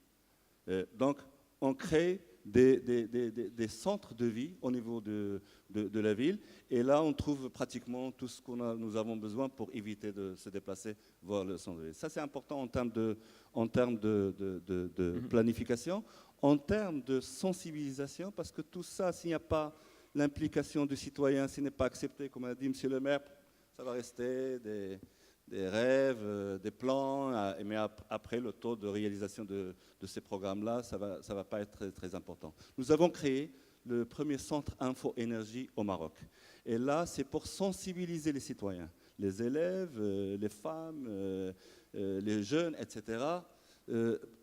Donc, on crée des centres de vie au niveau de la ville. Et là, on trouve pratiquement tout ce nous avons besoin pour éviter de se déplacer vers le centre de ville. Ça, c'est important en termes de planification. En termes de sensibilisation, parce que tout ça, s'il n'y a pas l'implication du citoyen, s'il n'est pas accepté, comme a dit M. le maire, ça va rester des rêves, des plans, mais après, le taux de réalisation de ces programmes-là, ça va pas être très, très important. Nous avons créé le premier centre info-énergie au Maroc. Et là, c'est pour sensibiliser les citoyens, les élèves, les femmes, les jeunes, etc.,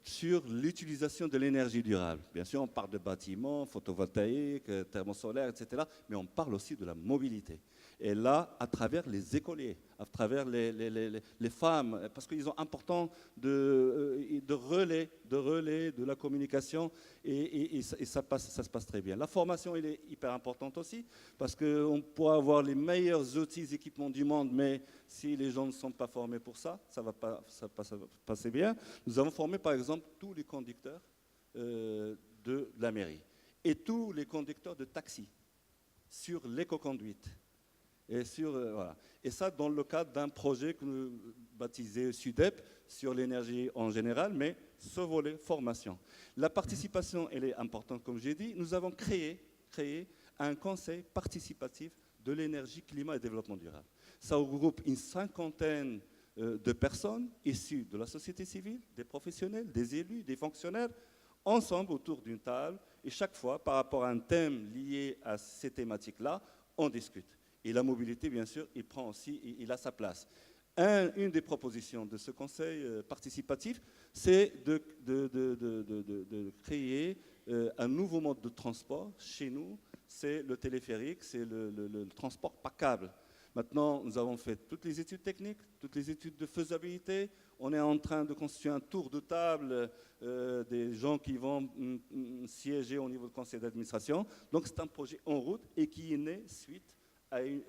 sur l'utilisation de l'énergie durable. Bien sûr, on parle de bâtiments, photovoltaïques, thermosolaires, etc., mais on parle aussi de la mobilité. Et là, à travers les écoliers, à travers les femmes, parce qu'ils ont important de relais de la communication, et ça se passe très bien. La formation, elle est hyper importante aussi, parce qu'on pourra avoir les meilleurs outils, équipements du monde, mais si les gens ne sont pas formés pour ça, ça ne va pas passer bien. Nous avons formé, par exemple, tous les conducteurs de la mairie et tous les conducteurs de taxi sur l'éco-conduite. Voilà. Et ça, dans le cadre d'un projet que nous baptisé SUDEP sur l'énergie en général, mais ce volet formation. La participation, elle est importante, comme j'ai dit. Nous avons créé un conseil participatif de l'énergie, climat et développement durable. Ça regroupe une 50aine de personnes issues de la société civile, des professionnels, des élus, des fonctionnaires, ensemble autour d'une table. Et chaque fois, par rapport à un thème lié à ces thématiques-là, on discute. Et la mobilité, bien sûr, il a sa place. Une des propositions de ce conseil participatif, c'est de créer un nouveau mode de transport. Chez nous, c'est le téléphérique, c'est le transport par câble. Maintenant, nous avons fait toutes les études techniques, toutes les études de faisabilité. On est en train de constituer un tour de table des gens qui vont siéger au niveau du conseil d'administration. Donc, c'est un projet en route et qui est né suite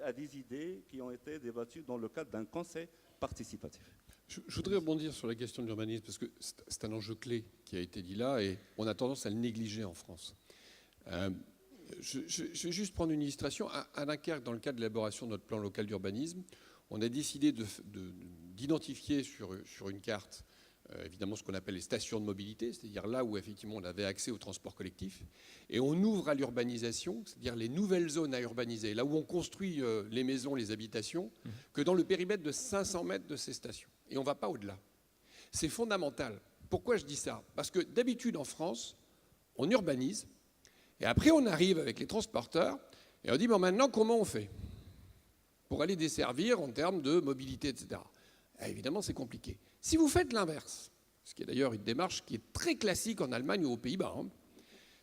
à des idées qui ont été débattues dans le cadre d'un conseil participatif. Je voudrais rebondir sur la question de l'urbanisme, parce que c'est un enjeu clé qui a été dit là, et on a tendance à le négliger en France. Je vais juste prendre une illustration. À Dunkerque, dans le cadre de l'élaboration de notre plan local d'urbanisme, on a décidé d'identifier sur une carte évidemment ce qu'on appelle les stations de mobilité, c'est-à-dire là où effectivement on avait accès au transport collectif, et on ouvre à l'urbanisation, c'est-à-dire les nouvelles zones à urbaniser, là où on construit les maisons, les habitations, que dans le périmètre de 500 mètres de ces stations. Et on ne va pas au-delà. C'est fondamental. Pourquoi je dis ça? Parce que d'habitude en France, on urbanise, et après on arrive avec les transporteurs, et on dit, bon, maintenant comment on fait pour aller desservir en termes de mobilité, etc. Et évidemment, c'est compliqué. Si vous faites l'inverse, ce qui est d'ailleurs une démarche qui est très classique en Allemagne ou aux Pays-Bas, hein,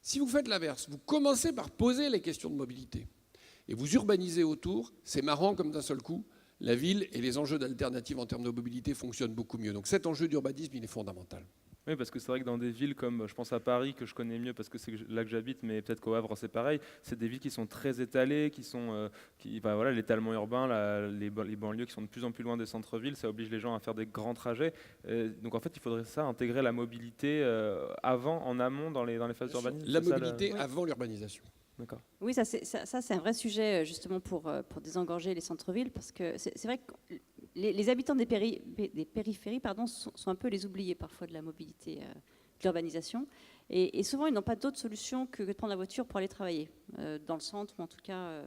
si vous faites l'inverse, vous commencez par poser les questions de mobilité et vous urbanisez autour, c'est marrant comme d'un seul coup, la ville et les enjeux d'alternatives en termes de mobilité fonctionnent beaucoup mieux. Donc cet enjeu d'urbanisme, il est fondamental. Oui, parce que c'est vrai que dans des villes comme, je pense à Paris, que je connais mieux parce que c'est là que j'habite, mais peut-être qu'au Havre c'est pareil, c'est des villes qui sont très étalées, voilà, l'étalement urbain, les banlieues qui sont de plus en plus loin des centres-villes, ça oblige les gens à faire des grands trajets. Donc en fait, il faudrait intégrer la mobilité en amont dans les phases d'urbanisme. La mobilité avant l'urbanisation. D'accord. Oui, ça c'est un vrai sujet justement pour désengorger les centres-villes, parce que c'est vrai que les habitants des périphéries sont un peu les oubliés parfois de la mobilité, de l'urbanisation. Et souvent, ils n'ont pas d'autre solution que de prendre la voiture pour aller travailler, dans le centre ou en tout cas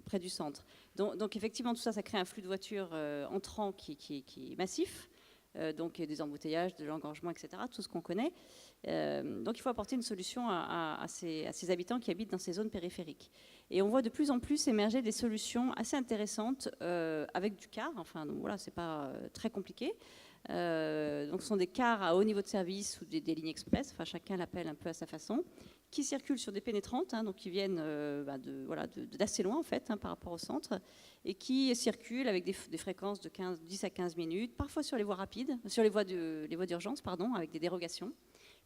près du centre. Donc effectivement, tout ça, ça crée un flux de voitures entrant qui est massif. Donc des embouteillages, de l'engorgement, etc., tout ce qu'on connaît. Donc il faut apporter une solution à ces habitants qui habitent dans ces zones périphériques. Et on voit de plus en plus émerger des solutions assez intéressantes avec du car. Enfin, donc voilà, c'est pas très compliqué. Donc ce sont des cars à haut niveau de service ou des lignes express, enfin chacun l'appelle un peu à sa façon, qui circulent sur des pénétrantes, hein, donc qui viennent d'assez loin en fait, hein, par rapport au centre, et qui circulent avec des fréquences de 10 à 15 minutes, parfois sur les voies rapides, sur les voies d'urgence, pardon, avec des dérogations,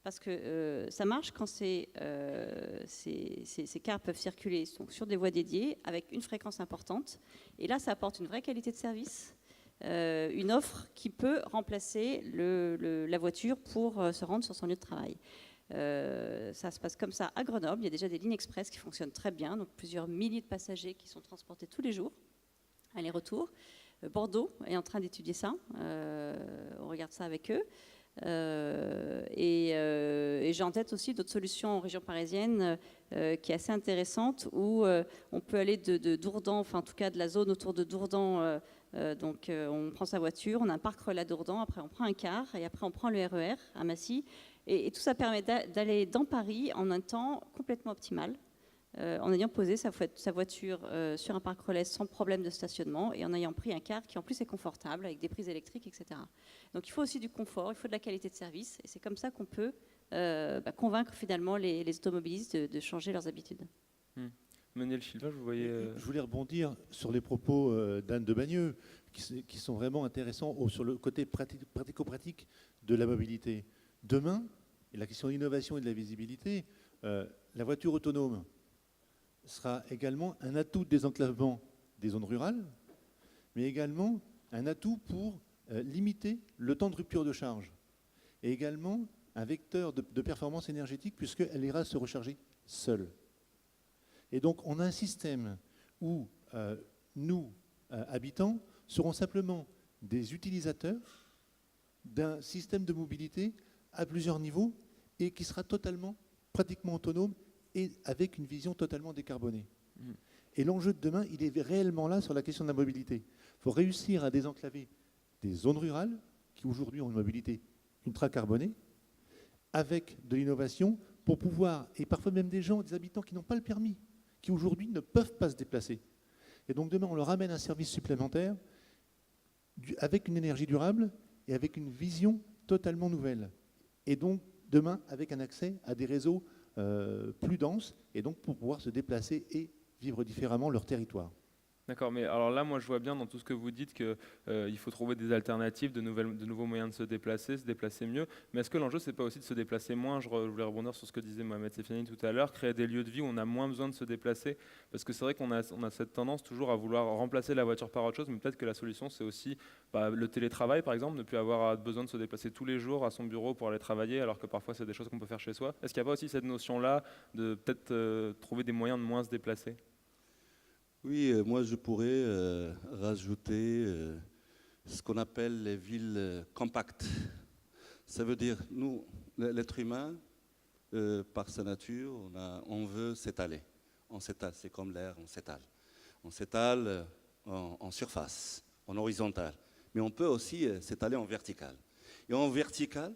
parce que ça marche quand ces cars peuvent circuler donc, sur des voies dédiées avec une fréquence importante, et là ça apporte une vraie qualité de service. Une offre qui peut remplacer la voiture pour se rendre sur son lieu de travail. Ça se passe comme ça à Grenoble. Il y a déjà des lignes express qui fonctionnent très bien, donc plusieurs milliers de passagers qui sont transportés tous les jours, aller-retour. Bordeaux est en train d'étudier ça. On regarde ça avec eux. Et j'ai en tête aussi d'autres solutions en région parisienne qui est assez intéressante, où on peut aller de Dourdan, enfin en tout cas de la zone autour de Dourdan. Donc on prend sa voiture, on a un parc relais à Dourdan, après on prend un car et après on prend le RER à Massy. Et tout ça permet d'aller dans Paris en un temps complètement optimal. en ayant posé sa voiture sur un parc relais sans problème de stationnement et en ayant pris un car qui en plus est confortable avec des prises électriques, etc. Donc il faut aussi du confort, il faut de la qualité de service et c'est comme ça qu'on peut convaincre finalement les automobilistes de changer leurs habitudes. Manuel Silva, je vous voyais... Je voulais rebondir sur les propos d'Anne de Bagneux qui sont vraiment intéressants sur le côté pratico-pratique de la mobilité. Demain, et la question de l'innovation et de la visibilité, la voiture autonome sera également un atout de désenclavement des zones rurales, mais également un atout pour limiter le temps de rupture de charge, et également un vecteur de performance énergétique puisqu'elle ira se recharger seule. Et donc on a un système où nous, habitants, serons simplement des utilisateurs d'un système de mobilité à plusieurs niveaux et qui sera pratiquement autonome et avec une vision totalement décarbonée. Et l'enjeu de demain, il est réellement là sur la question de la mobilité. Il faut réussir à désenclaver des zones rurales qui aujourd'hui ont une mobilité ultra carbonée avec de l'innovation pour pouvoir, et parfois même des habitants qui n'ont pas le permis, qui aujourd'hui ne peuvent pas se déplacer. Et donc demain, on leur amène un service supplémentaire avec une énergie durable et avec une vision totalement nouvelle. Et donc demain, avec un accès à des réseaux plus denses, et donc pour pouvoir se déplacer et vivre différemment leur territoire. D'accord, mais alors là, moi, je vois bien dans tout ce que vous dites qu'il faut trouver des alternatives, de nouveaux moyens de se déplacer mieux. Mais est-ce que l'enjeu, c'est pas aussi de se déplacer moins? Je voulais rebondir sur ce que disait Mohamed Sefiani tout à l'heure, créer des lieux de vie où on a moins besoin de se déplacer. Parce que c'est vrai qu'on a cette tendance toujours à vouloir remplacer la voiture par autre chose, mais peut-être que la solution, c'est aussi le télétravail, par exemple, ne plus avoir besoin de se déplacer tous les jours à son bureau pour aller travailler, alors que parfois, c'est des choses qu'on peut faire chez soi. Est-ce qu'il n'y a pas aussi cette notion-là de peut-être trouver des moyens de moins se déplacer? Oui, moi je pourrais rajouter ce qu'on appelle les villes compactes. Ça veut dire, nous, l'être humain, par sa nature, on veut s'étaler. On s'étale, c'est comme l'air, on s'étale. On s'étale en surface, en horizontale. Mais on peut aussi s'étaler en vertical. Et en vertical,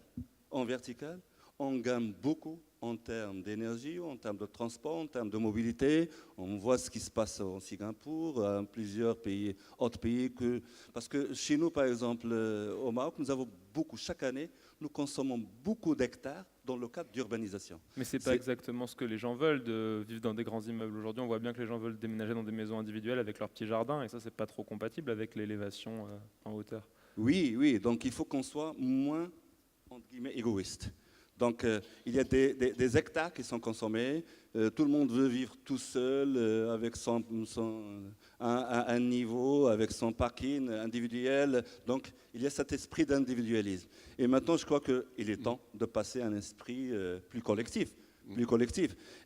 on gagne beaucoup en termes d'énergie, en termes de transport, en termes de mobilité. On voit ce qui se passe en Singapour, en plusieurs pays, autres pays. Parce que chez nous, par exemple, au Maroc, nous avons chaque année, nous consommons beaucoup d'hectares dans le cadre d'urbanisation. Mais ce n'est pas exactement ce que les gens veulent, de vivre dans des grands immeubles. Aujourd'hui, on voit bien que les gens veulent déménager dans des maisons individuelles avec leur petit jardin, et ça, c'est pas trop compatible avec l'élévation en hauteur. Oui, donc il faut qu'on soit moins, entre guillemets, égoïste. Donc, il y a des hectares qui sont consommés. Tout le monde veut vivre tout seul, avec un niveau, avec son parking individuel. Donc, il y a cet esprit d'individualisme. Et maintenant, je crois qu'il est temps de passer à un esprit plus collectif.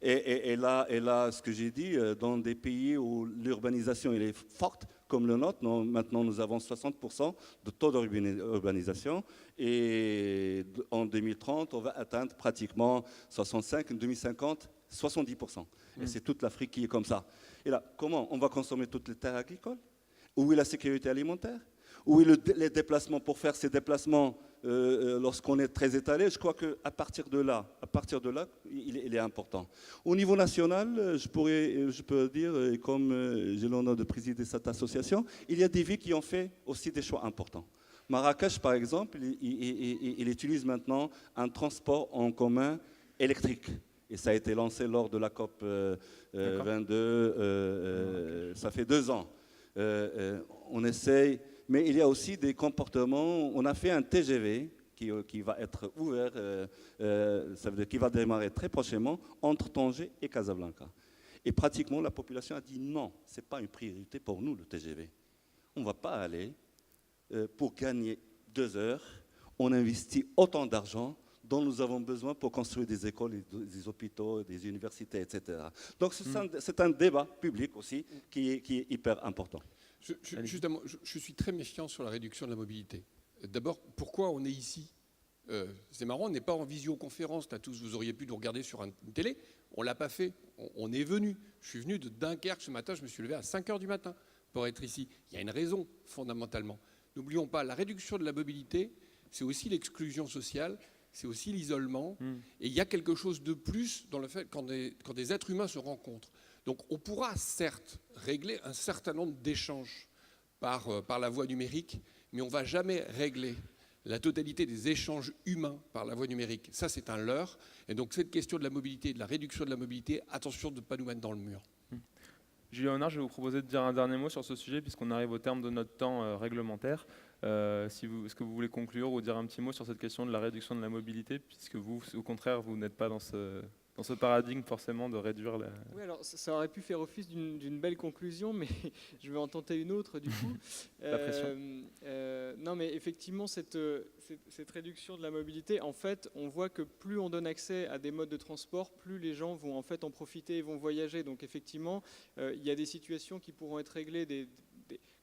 Et là, ce que j'ai dit, dans des pays où l'urbanisation est forte, comme le nôtre, maintenant nous avons 60% de taux d'urbanisation et en 2030, on va atteindre pratiquement 65, en 2050, 70%. Et c'est toute l'Afrique qui est comme ça. Et là, comment on va consommer toutes les terres agricoles? Où est la sécurité alimentaire? Où est les déplacements pour faire ces déplacements lorsqu'on est très étalé? Je crois qu'à partir de là, il est important. Au niveau national, je peux dire, et comme j'ai l'honneur de présider cette association, il y a des villes qui ont fait aussi des choix importants. Marrakech, par exemple, il utilise maintenant un transport en commun électrique. Et ça a été lancé lors de la COP 22, ça fait 2 ans. On essaye... Mais il y a aussi des comportements. On a fait un TGV qui va être ouvert, ça veut dire qu'il va démarrer très prochainement entre Tanger et Casablanca. Et pratiquement, la population a dit non, ce n'est pas une priorité pour nous, le TGV. On ne va pas aller pour gagner 2 heures. On investit autant d'argent dont nous avons besoin pour construire des écoles, des hôpitaux, des universités, etc. Donc c'est un débat public aussi qui est hyper important. Justement, je suis très méfiant sur la réduction de la mobilité. D'abord, pourquoi on est ici? C'est marrant, on n'est pas en visioconférence, là tous vous auriez pu nous regarder sur une télé, on ne l'a pas fait, on est venu. Je suis venu de Dunkerque ce matin, je me suis levé à 5h du matin pour être ici. Il y a une raison, fondamentalement. N'oublions pas, la réduction de la mobilité, c'est aussi l'exclusion sociale, c'est aussi l'isolement. Et il y a quelque chose de plus dans le fait quand des êtres humains se rencontrent. Donc on pourra certes régler un certain nombre d'échanges par la voie numérique, mais on ne va jamais régler la totalité des échanges humains par la voie numérique. Ça, c'est un leurre. Et donc cette question de la mobilité, de la réduction de la mobilité, attention de ne pas nous mettre dans le mur. Julien Honard, je vais vous proposer de dire un dernier mot sur ce sujet, puisqu'on arrive au terme de notre temps réglementaire. Est-ce que vous voulez conclure ou dire un petit mot sur cette question de la réduction de la mobilité, puisque vous, au contraire, vous n'êtes pas dans ce paradigme forcément de réduire la... Oui, alors ça aurait pu faire office d'une belle conclusion, mais je vais en tenter une autre du coup. La pression. Non, mais effectivement, cette réduction de la mobilité, en fait, on voit que plus on donne accès à des modes de transport, plus les gens vont en fait en profiter et vont voyager. Donc effectivement, il y a des situations qui pourront être réglées,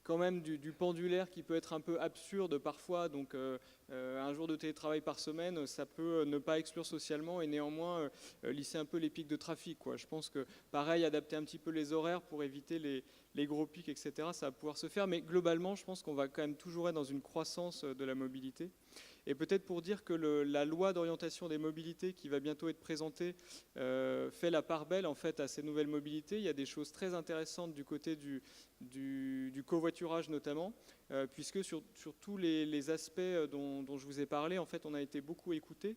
quand même du pendulaire qui peut être un peu absurde parfois, donc un jour de télétravail par semaine, ça peut ne pas exclure socialement et néanmoins lisser un peu les pics de trafic, quoi. Je pense que pareil, adapter un petit peu les horaires pour éviter les gros pics, etc., ça va pouvoir se faire, mais globalement, je pense qu'on va quand même toujours être dans une croissance de la mobilité. Et peut-être pour dire que la loi d'orientation des mobilités qui va bientôt être présentée fait la part belle en fait à ces nouvelles mobilités. Il y a des choses très intéressantes du côté du covoiturage notamment, puisque sur tous les aspects dont je vous ai parlé, en fait, on a été beaucoup écoutés.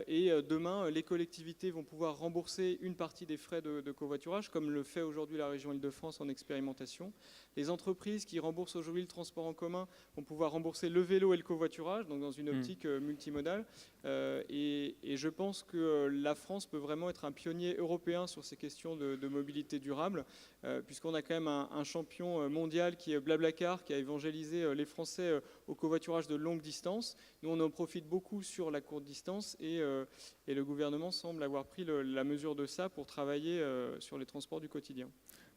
Et demain, les collectivités vont pouvoir rembourser une partie des frais de covoiturage, comme le fait aujourd'hui la région Île-de-France en expérimentation. Les entreprises qui remboursent aujourd'hui le transport en commun vont pouvoir rembourser le vélo et le covoiturage, donc dans une optique multimodale. Et je pense que la France peut vraiment être un pionnier européen sur ces questions de mobilité durable, puisqu'on a quand même un champion mondial qui est Blablacar, qui a évangélisé les Français au covoiturage de longue distance. Nous, on en profite beaucoup sur la courte distance et le gouvernement semble avoir pris la mesure de ça pour travailler sur les transports du quotidien.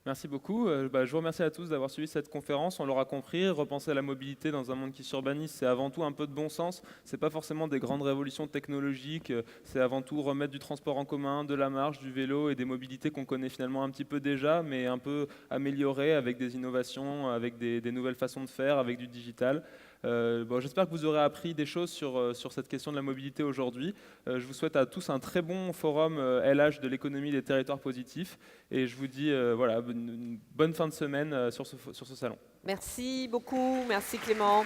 Merci beaucoup. Je vous remercie à tous d'avoir suivi cette conférence. On l'aura compris, repenser à la mobilité dans un monde qui s'urbanise, c'est avant tout un peu de bon sens. Ce n'est pas forcément des grandes révolutions technologiques. C'est avant tout remettre du transport en commun, de la marche, du vélo et des mobilités qu'on connaît finalement un petit peu déjà, mais un peu améliorées avec des innovations, avec des nouvelles façons de faire, avec du digital. J'espère que vous aurez appris des choses sur cette question de la mobilité aujourd'hui. Je vous souhaite à tous un très bon forum LH de l'économie des territoires positifs et je vous dis une bonne fin de semaine sur ce salon. Merci beaucoup, merci Clément.